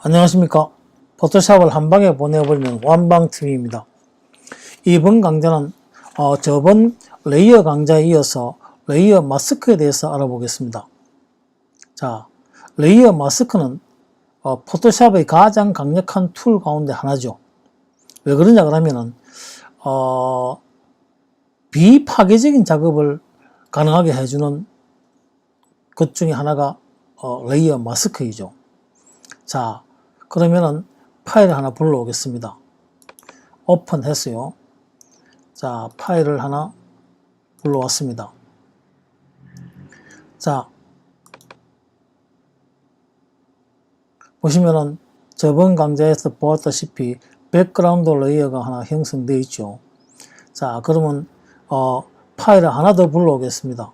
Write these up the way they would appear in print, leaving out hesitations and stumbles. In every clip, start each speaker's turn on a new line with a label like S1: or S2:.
S1: 안녕하십니까. 포토샵을 한 방에 보내버리는 완방TV입니다. 이번 강좌는 저번 레이어 강좌에 이어서 레이어 마스크에 대해서 알아보겠습니다. 자, 레이어 마스크는 포토샵의 가장 강력한 툴 가운데 하나죠. 왜 그러냐 그러면은 비파괴적인 작업을 가능하게 해주는 것 중에 하나가 레이어 마스크이죠. 자, 그러면은 파일을 하나 불러오겠습니다. 오픈했어요. 자, 파일을 하나 불러왔습니다. 자, 보시면은 저번 강좌에서 보았다시피 백그라운드 레이어가 하나 형성되어 있죠. 자, 그러면 파일을 하나 더 불러오겠습니다.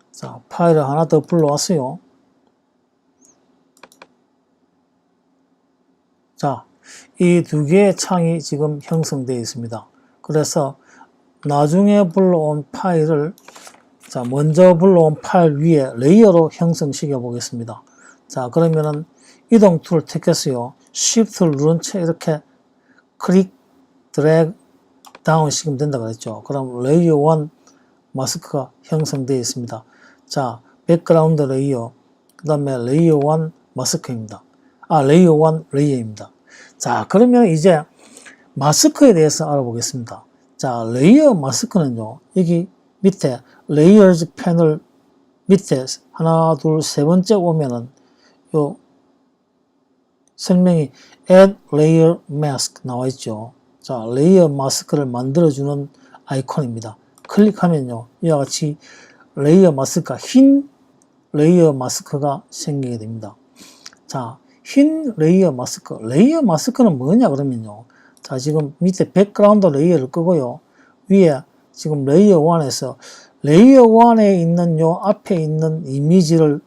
S1: 자, 파일을 하나 더 불러왔어요. 자, 이 두 개의 창이 지금 형성되어 있습니다. 그래서 나중에 불러온 파일을 먼저 불러온 파일 위에 레이어로 형성시켜 보겠습니다. 자, 그러면은 이동 툴을 택했어요. Shift를 누른 채 이렇게 클릭, 드래그, 다운 시키면 된다고 그랬죠. 그럼 레이어 1 마스크가 형성되어 있습니다. 자, 백그라운드 레이어, 그 다음에 레이어 1 마스크입니다. 레이어 1 레이어입니다. 자, 그러면 이제 마스크에 대해서 알아보겠습니다. 자, 레이어 마스크는요, 여기 밑에 레이어즈 패널 밑에 하나, 둘, 세 번째 오면은 요 설명이 Add Layer Mask 나와 있죠. 자, 레이어 마스크를 만들어주는 아이콘입니다. 클릭하면요, 이와 같이 레이어 마스크가 흰 레이어 마스크가 생기게 됩니다. 자, 흰 레이어 마스크. 레이어 마스크는 뭐냐 그러면요. 자, 지금 밑에 백그라운드 레이어를 끄고요. 위에 지금 레이어 1에서 레이어 1에 있는 요 앞에 있는 이미지를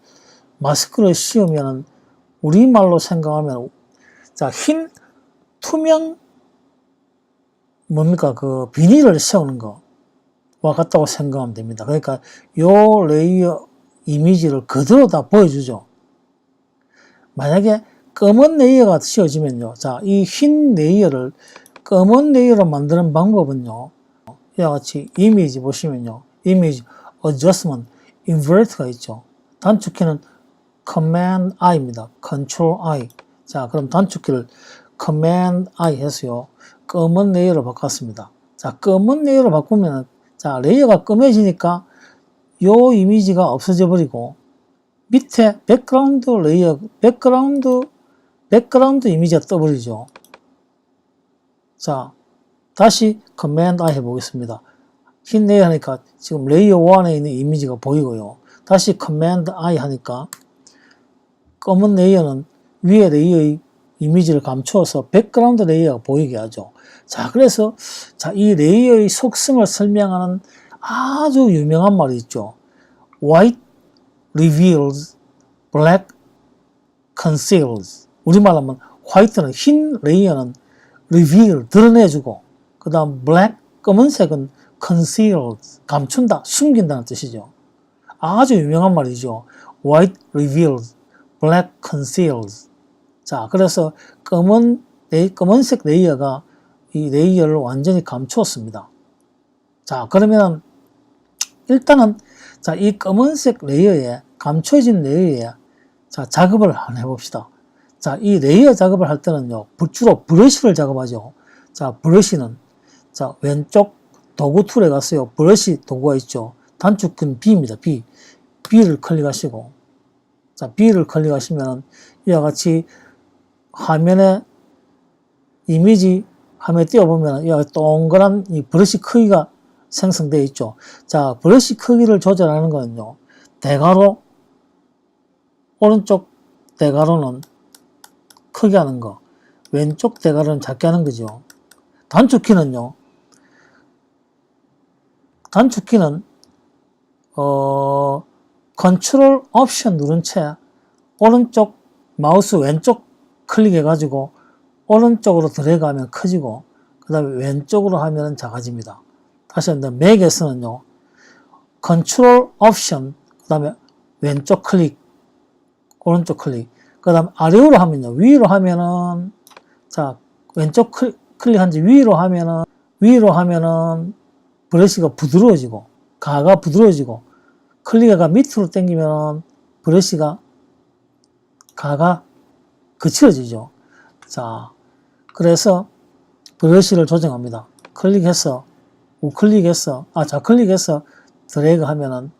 S1: 마스크를 씌우면은 우리말로 생각하면 자, 흰 투명 뭡니까? 그 비닐을 씌우는 거와 같다고 생각하면 됩니다. 그러니까 요 레이어 이미지를 그대로 다 보여주죠. 만약에 검은 레이어가 씌워지면요. 자, 이 흰 레이어를 검은 레이어로 만드는 방법은요. 이와 같이 이미지 보시면요. 이미지 adjustment, invert가 있죠. 단축키는 command I입니다. control I. 자, 그럼 단축키를 command I 해서요. 검은 레이어로 바꿨습니다. 자, 검은 레이어로 바꾸면 자, 레이어가 검해지니까 요 이미지가 없어져 버리고 밑에 백그라운드 레이어, 백그라운드 이미지가 떠버리죠. 자, 다시 커맨드 I 해보겠습니다. 흰 레이어 하니까 지금 레이어 1에 있는 이미지가 보이고요. 다시 커맨드 I 하니까 검은 레이어는 위에 레이어의 이미지를 감추어서 백그라운드 레이어가 보이게 하죠. 자, 그래서 자, 이 레이어의 속성을 설명하는 아주 유명한 말이 있죠. White reveals, black conceals. 우리말로 하면 화이트는 흰 레이어는 reveal 드러내주고 그 다음 black 검은색은 conceals 감춘다 숨긴다는 뜻이죠. 아주 유명한 말이죠. white reveals, black conceals. 자, 그래서 검은색 레이어가 이 레이어를 완전히 감추었습니다. 자, 그러면 일단은 자, 이 검은색 레이어에 감춰진 레이어에 자, 작업을 한번 해봅시다. 자, 이 레이어 작업을 할 때는요, 주로 브러쉬를 작업하죠. 자, 브러쉬는 자, 왼쪽 도구 툴에 가서요, 브러쉬 도구가 있죠. 단축키는 B입니다. B. B를 클릭하시고, 자, B를 클릭하시면은 이와 같이 화면에 이미지 화면에 띄워보면 이와 같이 동그란 이 브러쉬 크기가 생성되어 있죠. 자, 브러쉬 크기를 조절하는 거는요, 대괄호, 오른쪽 대괄호는 크게 하는 거, 왼쪽 대괄호는 작게 하는 거죠. 단축키는요, 컨트롤 옵션 누른 채 오른쪽 마우스 왼쪽 클릭해 가지고 오른쪽으로 드래그하면 커지고 그 다음에 왼쪽으로 하면 작아집니다. 다시 한번 맥에서는요, 컨트롤 옵션 그 다음에 왼쪽 클릭 오른쪽 클릭. 그 다음 아래로 하면요. 위로 하면은, 자, 왼쪽 클릭한 지 위로 하면은 브러쉬가 부드러워지고, 가가 부드러워지고, 클릭해가 밑으로 당기면 브러쉬가, 가가 거칠어지죠. 자, 그래서 브러쉬를 조정합니다. 클릭해서, 우클릭해서, 좌클릭해서 드래그 하면은,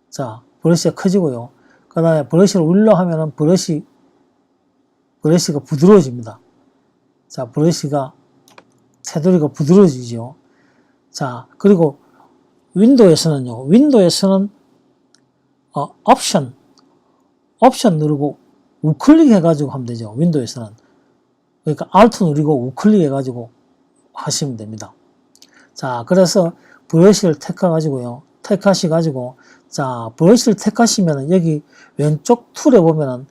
S1: 자, 브러쉬가 커지고요. 그 다음에 브러쉬를 올려 하면은 브러쉬가 부드러워집니다. 자, 브러쉬가, 테두리가 부드러워지죠. 자, 그리고 윈도우에서는 옵션 누르고 우클릭 해가지고 하면 되죠. 윈도우에서는. 그러니까 Alt 누르고 우클릭 해가지고 하시면 됩니다. 자, 그래서 브러쉬를 택하셔가지고, 자, 브러쉬를 택하시면은 여기 왼쪽 툴에 보면은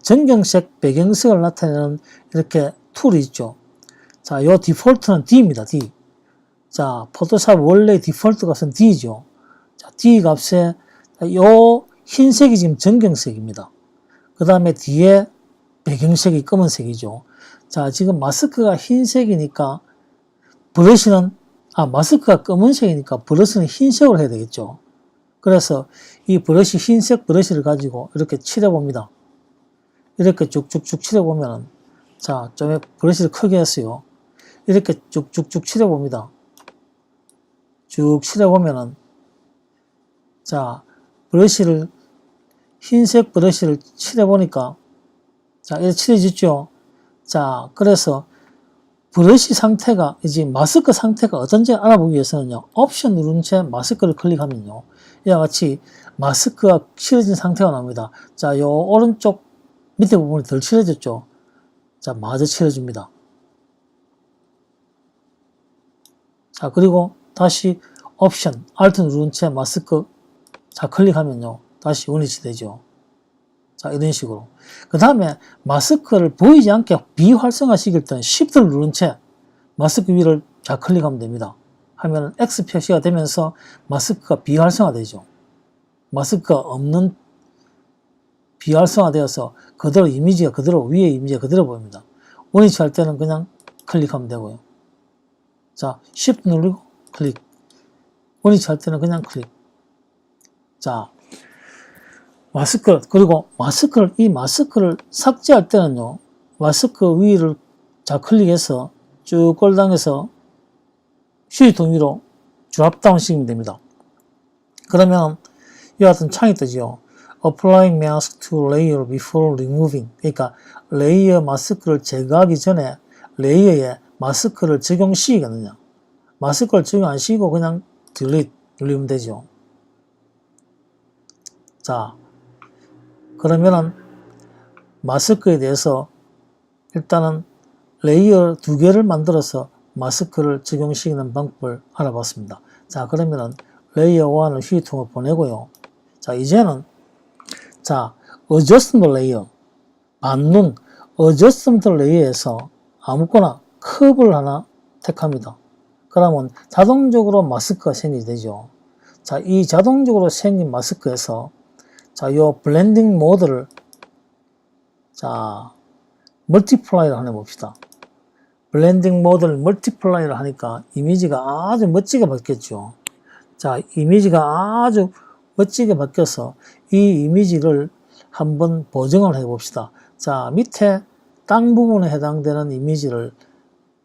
S1: 전경색, 배경색을 나타내는 이렇게 툴이 있죠. 자, 요 디폴트는 D입니다. D. 자, 포토샵 원래 디폴트 값은 D죠. 자, D 값에 요 흰색이 지금 전경색입니다. 그 다음에 뒤에 배경색이 검은색이죠. 자, 지금 마스크가 흰색이니까 마스크가 검은색이니까 브러쉬는 흰색으로 해야 되겠죠. 그래서 이 흰색 브러쉬를 가지고 이렇게 칠해봅니다. 이렇게 쭉쭉쭉 칠해보면은, 자, 좀 브러쉬를 크게 했어요. 이렇게 쭉쭉쭉 칠해봅니다. 쭉 칠해보면은, 자, 흰색 브러쉬를 칠해보니까, 자, 이렇게 칠해졌죠. 자, 그래서 브러쉬 상태가, 이제 마스크 상태가 어떤지 알아보기 위해서는요, 옵션 누른 채 마스크를 클릭하면요, 이와 같이 마스크가 칠해진 상태가 나옵니다. 자, 요 오른쪽 밑에 부분이 덜 칠해졌죠. 자, 마저 칠해줍니다. 자, 그리고 다시 옵션, Alt 누른 채 마스크, 자, 클릭하면요, 다시 원위치 되죠. 자, 이런 식으로. 그 다음에 마스크를 보이지 않게 비활성화 시킬 때는 Shift를 누른 채 마스크 위를 좌클릭하면 됩니다. 하면 X 표시가 되면서 마스크가 비활성화 되죠. 마스크가 없는 비활성화되어서 그대로 이미지가 그대로 위에 이미지가 그대로 보입니다. 원위치 할 때는 그냥 클릭하면 되고요. 자, Shift 누르고 클릭. 원위치 할 때는 그냥 클릭. 자, 이 마스크를 삭제할 때는요, 마스크 위를 좌클릭해서 쭉 꼴당해서 휴지 동위로 드랍다운 시키면 됩니다. 그러면 이와 같은 창이 뜨죠. Applying mask to layer before removing. 그러니까 레이어 마스크를 제거하기 전에 레이어에 마스크를 적용시키거든요. 마스크를 적용 안 시키고 그냥 delete 눌리면 되죠. 자, 그러면은 마스크에 대해서 일단은 레이어 2개를 만들어서 마스크를 적용시키는 방법을 알아봤습니다. 자, 그러면은 레이어 1을 휴지통을 보내고요. 자, 이제는 자, Adjustment Layer, 반눈 Adjustment Layer에서 아무거나 컵을 하나 택합니다. 그러면 자동적으로 마스크가 생기게 되죠. 자, 이 자동적으로 생긴 마스크에서 자, 요 블렌딩 모드를 자, 멀티플라이를 하나 봅시다. 블렌딩 모드를 멀티플라이를 하니까 이미지가 아주 멋지게 바뀌었죠. 자, 이미지가 아주 멋지게 바뀌어서 이 이미지를 한번 보정을 해 봅시다. 자, 밑에 땅 부분에 해당되는 이미지를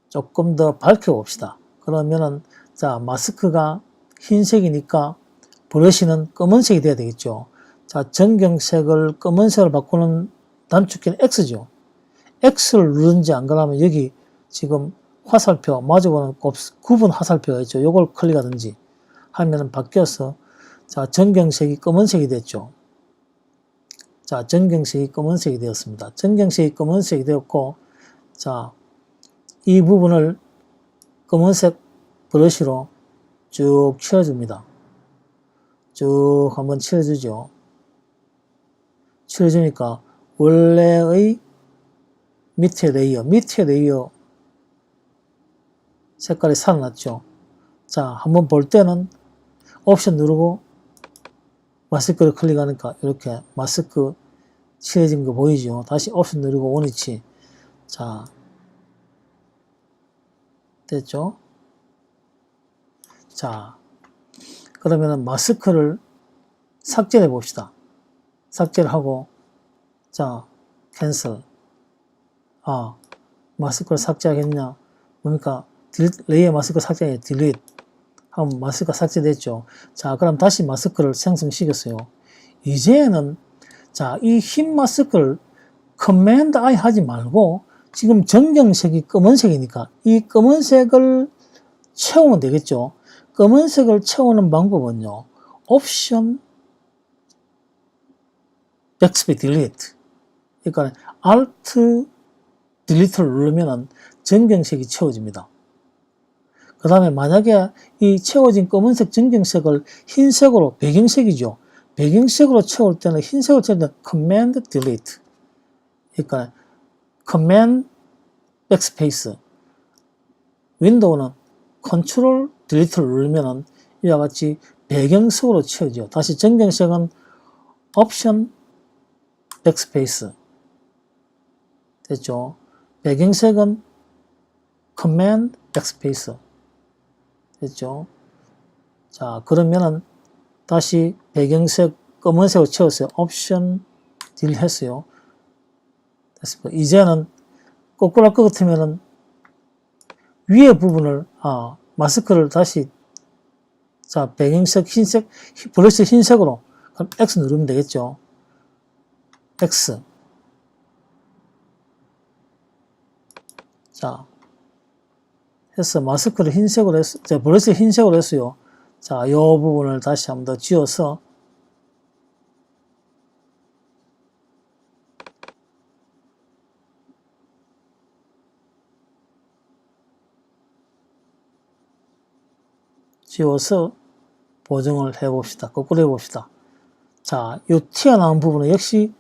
S1: 조금 더 밝혀 봅시다. 그러면은, 자, 마스크가 흰색이니까 브러쉬는 검은색이 돼야 되겠죠. 자, 전경색을 검은색을 바꾸는 단축키는 X죠. X를 누른지 안 그러면 여기 지금 화살표, 마주보는 구분 화살표가 있죠. 요걸 클릭하든지 하면은 바뀌어서, 자, 전경색이 검은색이 됐죠. 자, 전경색이 검은색이 되었습니다. 전경색이 검은색이 되었고, 자, 이 부분을 검은색 브러쉬로 쭉 칠해줍니다. 쭉 한번 칠해주죠. 칠해주니까 원래의 밑에 레이어 색깔이 살아났죠. 자, 한번 볼 때는 옵션 누르고 마스크를 클릭하니까 이렇게 마스크 칠해진 거 보이죠? 다시 옵션 누르고 원위치. 자, 됐죠? 자, 그러면은 마스크를 삭제해 봅시다. 삭제를 하고, 자, 캔슬. 아, 마스크를 삭제하겠냐? 그러니까, 레이어 마스크 삭제해, 딜리트. 하면 마스크가 삭제됐죠. 자, 그럼 다시 마스크를 생성시켰어요. 이제는, 자, 이 흰 마스크를 커맨드 I 하지 말고, 지금 전경색이 검은색이니까, 이 검은색을 채우면 되겠죠. 검은색을 채우는 방법은요, 옵션, 백스페이스 딜리트. 그러니까, Alt, 딜리트를 누르면은 전경색이 채워집니다. 그 다음에 만약에 이 채워진 검은색 전경색을 흰색으로, 배경색이죠. 배경색으로 채울 때는 흰색으로 채울 때는 Command Delete. 그러니까 Command Backspace. 윈도우는 Control Delete를 누르면은 이와 같이 배경색으로 채워지죠. 다시 전경색은 Option Backspace. 됐죠? 배경색은 Command Backspace. 됐죠? 자, 그러면은 다시 배경색 검은색으로 채웠어요. 옵션 딜 했어요. 됐습니다. 이제는 거꾸로 할 것 같으면은 위에 부분을, 마스크를 다시, 자, 배경색 흰색, 브러쉬 흰색으로, 그럼 X 누르면 되겠죠. X. 자, 해서 마스크를 흰색으로 했어요. 자, 브러쉬 흰색으로 했어요. 자, 이 부분을 다시 한번 더 지워서 보정을 해봅시다. 거꾸로 해봅시다. 자, 이 튀어나온 부분은 역시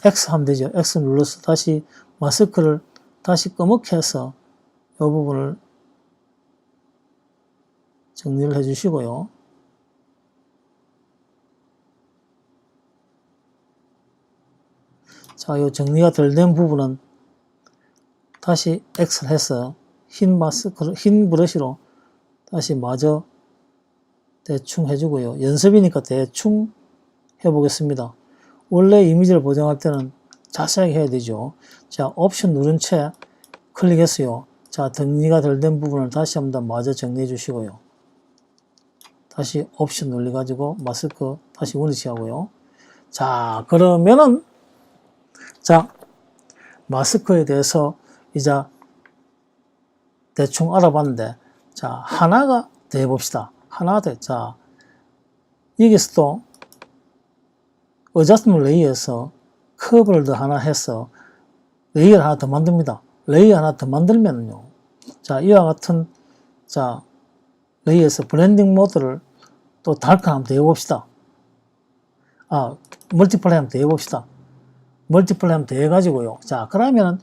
S1: X 하면 되죠. X 눌러서 다시 마스크를 다시 검게 해서 이 부분을 정리를 해 주시고요. 자, 이 정리가 덜 된 부분은 다시 X를 해서 흰 브러쉬로 다시 마저 대충 해주고요. 연습이니까 대충 해보겠습니다. 원래 이미지를 보정할 때는 자세하게 해야 되죠. 자, 옵션 누른 채 클릭했어요. 자, 정리가 덜 된 부분을 다시 한번 마저 정리해 주시고요. 다시 옵션 눌러가지고 마스크 다시 원위치 하고요. 자, 그러면은, 자, 마스크에 대해서 이제 대충 알아봤는데, 자, 하나가 더 해봅시다. 하나 더. 자, 여기서도 어저스트먼트 레이어에서 커브를 더 하나 해서 레이어를 하나 더 만듭니다. 레이어 하나 더 만들면요. 자, 이와 같은, 자, 레이어에서 블렌딩 모드를 또 다크 한번 더 해봅시다. 멀티플라이 한번 더 해봅시다. 멀티플라이 한번 더 해가지고요. 자, 그러면은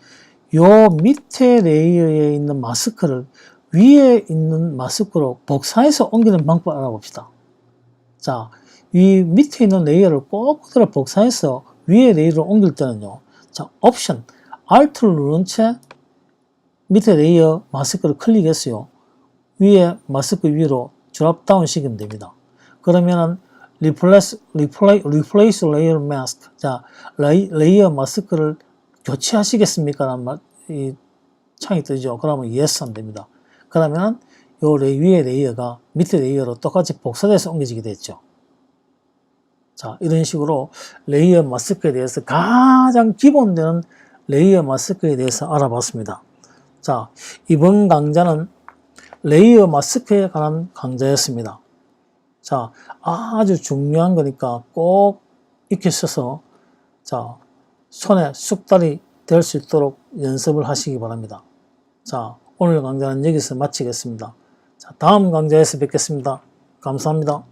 S1: 요 밑에 레이어에 있는 마스크를 위에 있는 마스크로 복사해서 옮기는 방법을 알아봅시다. 자, 이 밑에 있는 레이어를 꼭 그대로 복사해서 위에 레이어를 옮길 때는요. 자, 옵션, Alt를 누른 채 밑에 레이어 마스크를 클릭했어요. 위에 마스크 위로 드롭다운 시키면 됩니다. 그러면은 Replace Layer Mask. 자, 레이어 마스크를 교체하시겠습니까? 라는 이 창이 뜨죠. 그러면 Yes 하면 됩니다. 그러면 요 위에 레이어가 밑에 레이어로 똑같이 복사돼서 옮겨지게 됐죠. 자, 이런 식으로 레이어 마스크에 대해서 가장 기본되는 레이어 마스크에 대해서 알아봤습니다. 자, 이번 강좌는 레이어 마스크에 관한 강좌였습니다. 자, 아주 중요한 거니까 꼭 익히셔서, 자, 손에 쑥달이 될 수 있도록 연습을 하시기 바랍니다. 자, 오늘 강좌는 여기서 마치겠습니다. 자, 다음 강좌에서 뵙겠습니다. 감사합니다.